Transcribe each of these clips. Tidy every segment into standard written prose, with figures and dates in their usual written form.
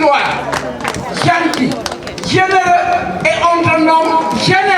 histoire, gentil, généreux et on te nomme général.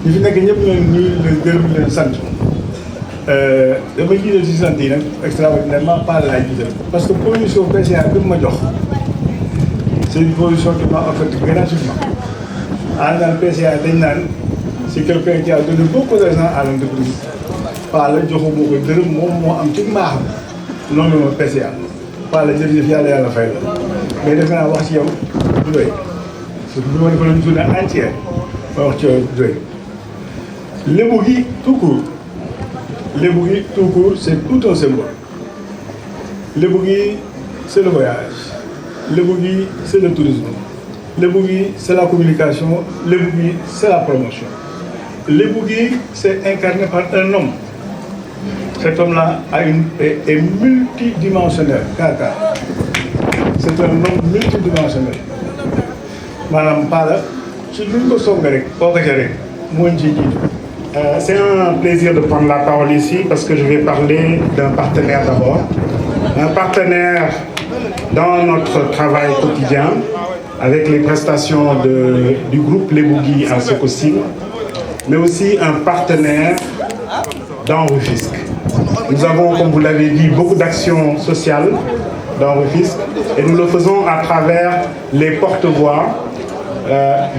ñi fi nekk ñëpp leen nuyu leen gërëm leen sant dama jiital si sant yi nag extraordinairement pas laay jiital parce que position PCA bi ma jox c'est une position qui m'a offert gratuitement en dans PCA dañ naan c'est quelqu'un qui a donné beaucoup d'argent à l'entreprise pas la joxuma ko dërëm moom moo am ci mbaaxam noonu la ma PCA pas la jërëjëf yàlla fay la mais defe naa wax ci yow du doy parce que bi ma defoon une journée entière ma wax ci yow du doy Lébu gi tout court c'est tout un symbole. Lébu gi c'est le voyage. Lébu gi c'est le tourisme. Lébu gi c'est la communication. Lébu gi c'est la promotion. Lébu gi c'est incarné par un homme. Cet homme-là est multidimensionnel. Kaka. C'est un homme multidimensionnel. Madame Pala, si nous ne sommes pas moi je dis. C'est un plaisir de prendre la parole ici parce que je vais parler d'un partenaire d'abord. Un partenaire dans notre travail quotidien avec les prestations du groupe Lébu gi à Sococim, mais aussi un partenaire dans Rufisque. Nous avons, comme vous l'avez dit, beaucoup d'actions sociales dans Rufisque et nous le faisons à travers les porte-voix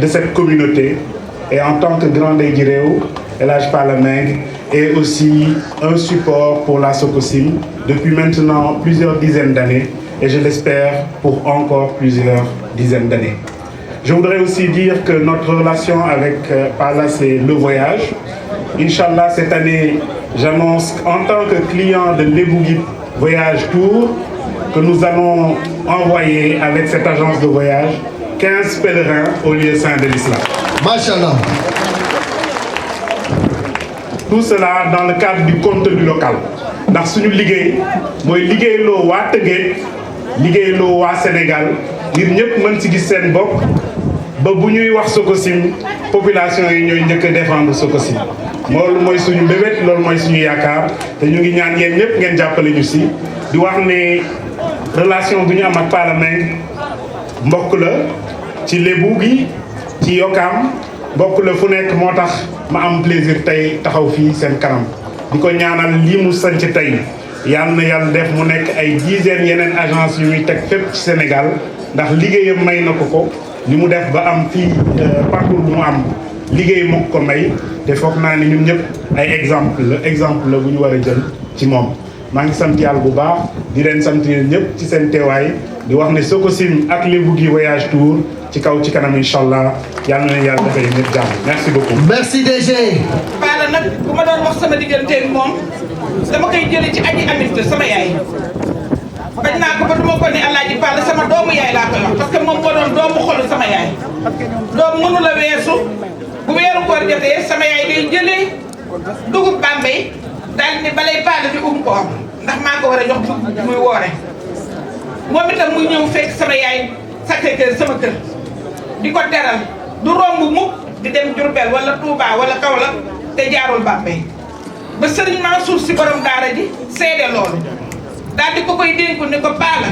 de cette communauté. Et en tant que grand Guiréo, El Hadj Pala Meng est aussi un support pour la Sococim depuis maintenant plusieurs dizaines d'années et je l'espère pour encore plusieurs dizaines d'années. Je voudrais aussi dire que notre relation avec Pala, c'est le voyage. Inch'Allah, cette année, j'annonce en tant que client de Lébu gi Voyage Tour que nous allons envoyer avec cette agence de voyage 15 pèlerins au lieu saint de l'islam. Machallah. Tout cela dans le cadre du contenu local. Ndax suñu liggéey mooy liggéeyloo waa Tëngéej liggéeyloo waa Sénégal ngir ñëpp mën ci gis seen bopp ba bu ñuy wax Sococim population yi ñooy njëkk a défendre Sococim. loolu mooy suñu mbébét loolu mooy suñu yaakaar te ñu ngi ñaan yéen ñëpp ngeen jàppale ñu si di wax ne relation bu ñu am ak Pala Meng mbokk la ci Lébu gi ci Yokam mbokk la fu nekk moo tax ma am plaisir tey taxaw fii seen kanam di ko ñaanal lii mu sanc tey yal na yàlla def mu nekk ay dizaines yeneen agence yu muy teg fépp ci Sénégal ndax liggéeyam may na ko li mu def ba am fii parcours bu mu am liggéey moo ko may te foog naa ne ñun ñëpp ay exemple la bu ñu war a jël ci moom. maa ngi sant yàlla bu baax di leen sant yéen ñëpp ci seen teewaay di wax ne Sococim ak Lébu gi Voyage Tour ci kaw ci kanam incha allah yal na yàlla defal ñëpp jàmm merci beaucoup. merci DG. Pala nag bu ma doon wax sama digganteeg moom dama koy jëlee ci aji amit sama yaay bañ naa ko ba du ma ko ne Alaaji Pala sama doomu yaay laa koy wax parce que moom moo doon doomu xolu sama yaay doom mënu la weesu bu weeru koor jotee sama yaay day jëlee dugub Bambey daal ni balay Pala di ko am ndax maa ko war a jox muy woore moom itam muy ñëw fekk sama yaay Sacré-Cœur sama kër di ko teral du romb mukk di dem Diourbel wala Touba wala Kaolack te jaarul Bambey ba Sëriñ Mansour si borom daara ji seede loolu daal di ko koy dénku ni ko Pala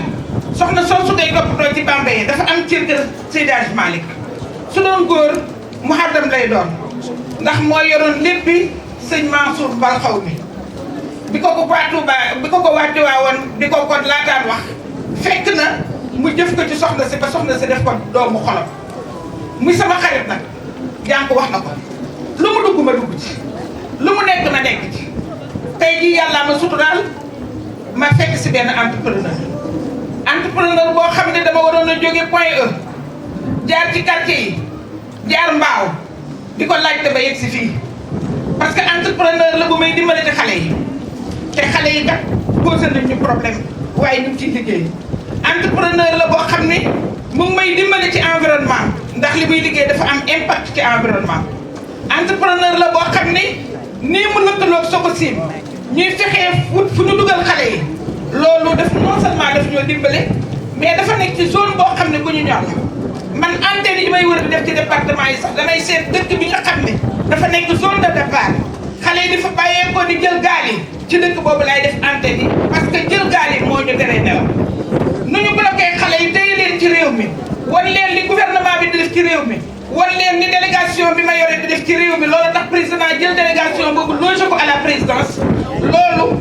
soxna soosu ngay toppatoo ci Bambey dafa am cër kër Seydi Hadji Malick su doon góor muhaddam lay doon ndax moo yoroon léppi sëñ Mansour bal xaw mi bi ko ko waa Touba bi ko ko waa Tiwaawoon di ko ko laataan wax fekk na mu jëf ko ci soxna si ba soxna si def ko doomu xolam muy sama xarit nag jànk wax na ko lu mu dugg ma dugg ci lu mu nekk ma nekk ci tey jii yàlla ma suturaal ma fekk si benn entrepreneur boo xam ne dama waroon a jóge Point E jaar ci quartier yi jaar mbaaw di ko laajte ba yegg si fii parce que entrepreneur la bu may dimbale ci xale yi te xale yi kat posé nañ ñu problème waaye ñu ngi ciy liggéey entrepreneur la boo xam ne mu ngi may dimbale ci environnement ndax li muy liggéey dafa am impact ci environnement entrepreneur la boo xam ne nii mu lëkkaloog Sococim ñuy fexee fu ñu dugal xale yi loolu daf non seulement daf ñoo dimbale mais dafa nekk ci zone boo xam ne bu ñu ñor la man antenne yi may wër di def ci département yi sax damay seet dëkk bi nga xam ne dafa nekk zone de départ xale yi di fa bàyyeekoo di jël gaal yi ci dëkk boobu lay def antenne yi parce que jël gaal yi moo ñu teree nelaw nu ñu bloqué xale yi téye leen ci réew mi wan leen li gouvernement bi di def ci réew mi wan leen ni délégation bi ma yore di def ci réew mi loolu tax président jël délégation boobu logé ko à la présidence loolu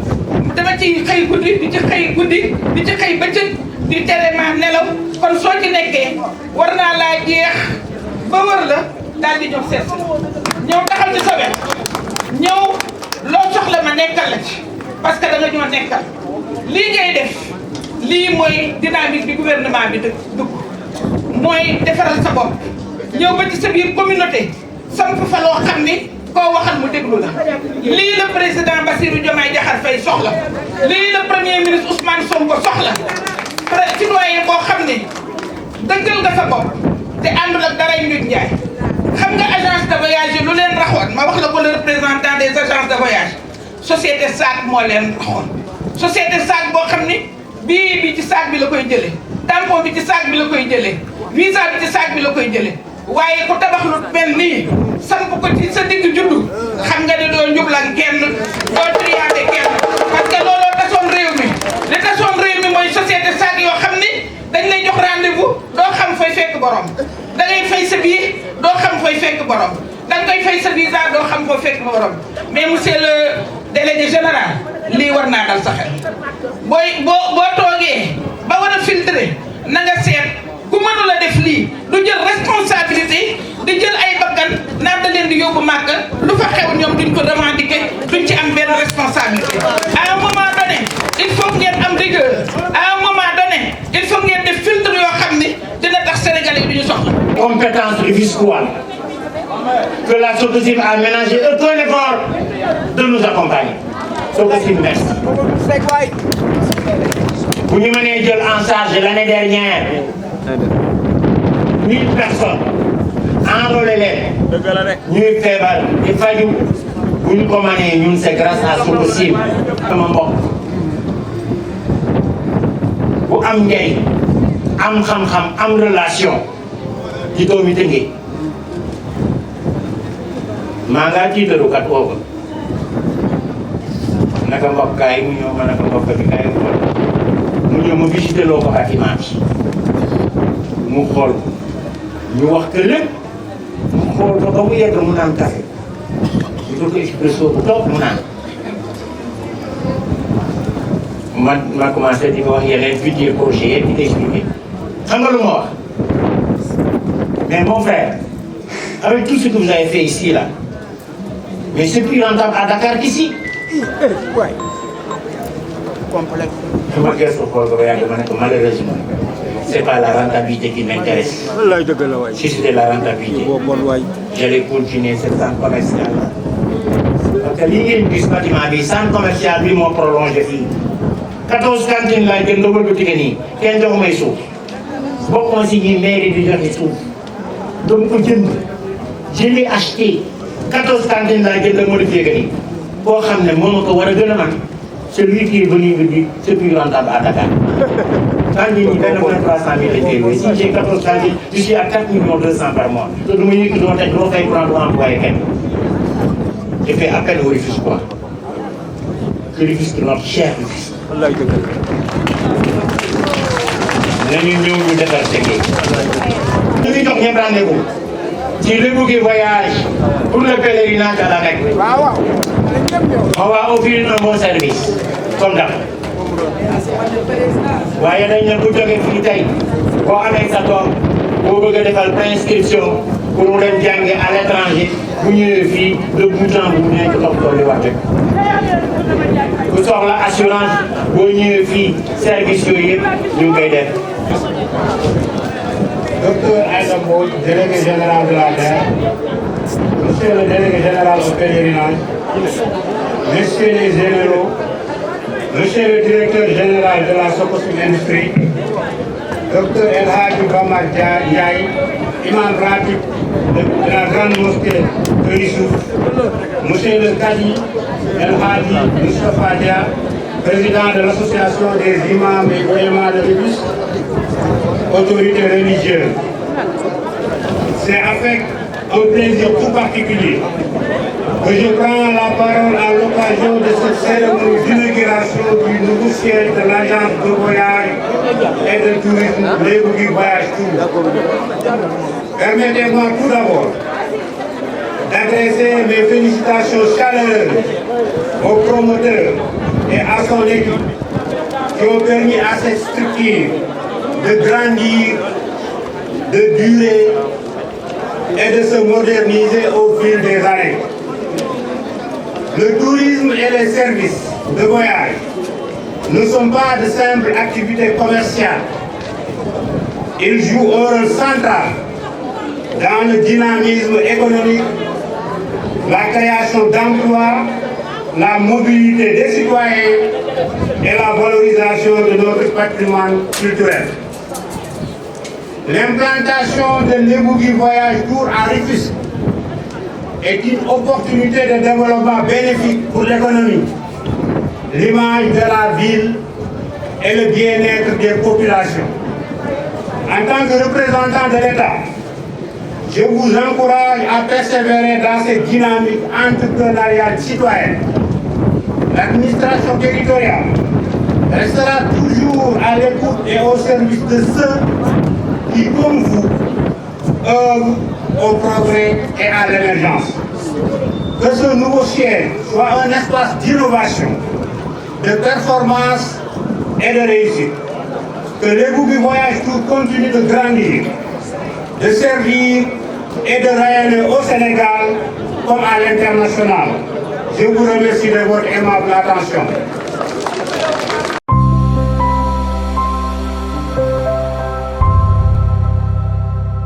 dama ci xëy guddi di ci xëy guddi di ci xëy bëccëg di tere ma nelaw kon soo ci nekkee war naa laa jeex ba wër la daal di ñëw seet ñëw taxal ci sa wet ñëw loo soxla ma nekkal la ci parce que da nga ñoo nekkal lii ngay def lii mooy dynamique bi gouvernement bi dugg mooy defaral sa bopp ñëw ba ci sa biir communauté samp fa loo xam ni koo waxal mu déglu la lii la président Bassirou Diomaye Diakhar Faye soxla lii la premier ministre Ousmane Sonko soxla citoyen boo xam ne dëggal nga sa bopp te àndul ak daray nit njaay xam nga agence de voyage yi lu leen raxoon ma wax la ko le représentant des agences de voyage société SAC moo leen raxoon société SAC boo xam ni bii bi ci SAC bi la koy jëlee tampon bi ci SAC bi la koy jëlee visa bi ci SAC bi la koy jëlee waaye ku tabax lu mel nii samp ko ci sa digg juddu xam nga ne doo njublan kenn doo triande kenn parce que looloo tasoon réew mi li tasoon réew mi mooy société SAC yoo xam ni dañ lay jox rendez-vous doo xam fay fekk borom da ngay fay sa billet doo xam fay fekk borom da nga koy fay sa visa doo xam foo fekk borom mais monsieur le délégué général lii war naa dal sa xel boo toogee ba war a filtrer na nga seet ku mënul a def lii du jël responsabilité di jël ay bakkan naan da leen di yóbbu màkk lu fa xew ñoom duñ ko revendiquer duñ ci am benn responsabilité à un moment donné il faut ngeen am rigueur à un moment donné il faut ngeen def filtre yoo xam ni dina tax sénégalais yi duñu soxla. Compétence rufisquoise que la Sococim a ménagé aucun effort de nous accompagner. Sococim, merci. Vous nous menez en charge l'année dernière 1000 personnes enrôlées nous février et fallu vous nous commandez nous c'est grâce à Sococim comme un bon vous am njëriñ am xam-xam am relation ci doomi Tëngéej maa ngaa tiitaru kat ooga naka mbokk kaay mu ñëw ma naka mbokk bi kaay mu ñëw ma visité loo ko bâtiment bi mu xool ñu wax que lépp mu xool ko ba mu yegg mu naan café ñu ko expresso bu toog mu naan ma commencé di ko wax yeneen budget projet yëpp di ko expliqué xam nga lu ma wax mais mon frère avec tout ce que vous avez fait ici là mais c'est plus rentable à Dakar qu'ici. Je me geste malheureusement, ce n'est pas la rentabilité qui m'intéresse. Si c'était la rentabilité, j'allais continuer cette centre commercial. Parce que l'idée du bâtiment, le centre commercial, lui, m'a prolongé. 14 cantines, là, il y a une boutique, 15 jours, mais sous. Beaucoup ont signé mairie de gens sous. Donc, je l'ai acheté. 14 cantines, là, il y a une modifié. Pour savoir c'est lui qui est venu me dire c'est plus rentable à Dakar. Quand il dit 300 000 si j'ai 14 cantines, je suis à 4 200 000 par mois. Donc, je me dis que je dois faire prendre un employé. J'ai fait appel au Rufisque. Le Rufisque, notre cher Rufisque. Nous devons faire nous devons bien rendez-vous. Si le bouquet voyage pour le pèlerinage à la Mecque, on va offrir un bon service, comme d'hab. waaye dañ ne bu jógee fii tey boo amee sa doom boo bëgg a defal préinscription pour mu dem jàngi à l'étranger bu ñëwee fii de bout en bout nekk toppatoo li wax rek ku soxla assurance boo ñëwee fii service yooyu yëpp ñu ngi koy def. Docteur Aïda Mbodj, délégué général de la DER, monsieur le délégué général au pèlerinage, messieurs les généraux, monsieur le directeur général de la Sococim Industrie, docteur El Hadji Bamar Ndiaye, imam ratib de la grande mosquée de Rissouf, monsieur le Kadi El Hadji Moustapha Dia, président de l'association des imams et oulémas de Rufisque, autorité religieuse. C'est avec un plaisir tout particulier que je prends la parole à l'occasion de cette cérémonie d'inauguration du nouveau siège de l'agence de voyage et de tourisme Lebougui Voyage Tour. Permettez-moi tout d'abord d'adresser mes félicitations chaleureuses aux promoteurs et à son équipe qui ont permis à cette structure de grandir, de durer et de se moderniser au fil des années. Le tourisme et les services de voyage ne sont pas de simples activités commerciales. Ils jouent un rôle central dans le dynamisme économique, la création d'emplois, la mobilité des citoyens et la valorisation de notre patrimoine culturel. L'implantation de Lebougui Voyage Tour à Rufisque est une opportunité de développement bénéfique pour l'économie, l'image de la ville et le bien-être des populations. En tant que représentant de l'État, je vous encourage à persévérer dans cette dynamique entrepreneuriale citoyenne. L'administration territoriale restera toujours à l'écoute et au service de ceux qui, comme vous, œuvrent au progrès et à l'émergence. Que ce nouveau siège soit un espace d'innovation, de performance et de réussite. Que Lebougui Voyage Tour continue de grandir, de servir et de rayonner au Sénégal comme à l'international. Je vous remercie de votre aimable attention.